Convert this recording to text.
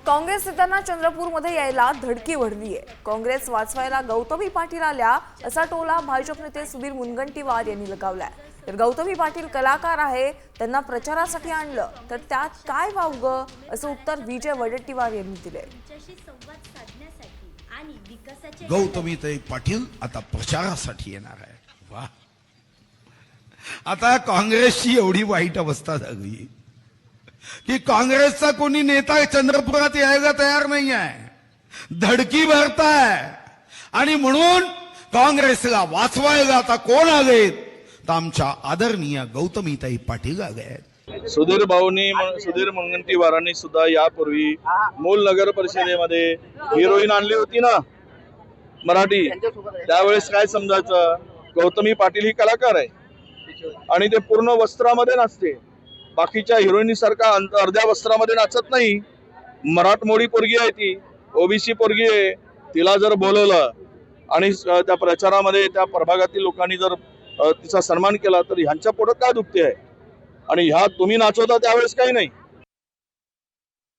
काँग्रेस नेत्यांना चंद्रपूरमध्ये यायला धडकी भरली आहे। काँग्रेस वाचवायला गौतमी पाटील आल्या असा टोला भाजप नेते सुधीर मुनगंटीवार यांनी लगावलाय। तर गौतमी पाटील कलाकार आहे, त्यांना प्रचारासाठी आणलं तर त्यात काय वावगं असं उत्तर विजय वडेट्टीवार यांनी दिले। गौतमीताई पाटील आता प्रचारासाठी येणार आहे। वाह, आता काँग्रेसची एवढी वाईट अवस्था झाली की काँग्रेसचा कोणी नेता चंद्रपुरात यायला तयार नाही आहे, धडकी भरताय। आणि म्हणून काँग्रेसला वाचवायला आता कोण आले तर आमच्या आदरणीय गौतमीताई पाटील आले। सुधीर मुनगंटीवारांनी सुद्धा यापूर्वी मूल नगर परिषदेमध्ये हिरोईन आणली होती ना मराठी, त्यावेळेस काय समजायचं, गौतमी पाटील ही कलाकार आहे आणि ते पूर्ण वस्त्रामध्ये नाचते, बाकीच्या हिरोईनी सारखा अर्ध्या वस्त्रामध्ये नाचत नाही। मराठमोळी पोरगी आहे ती, ओबीसी पोरगी आहे, तिला जर बोलवलं आणि त्या प्रचारामध्ये त्या प्रभागातील लोकांनी जर तिचा सन्मान केला तर ह्यांच्या पोटात काय दुखते आहे। आणि ह्या तुम्ही नाचवता त्यावेळेस काही नाही,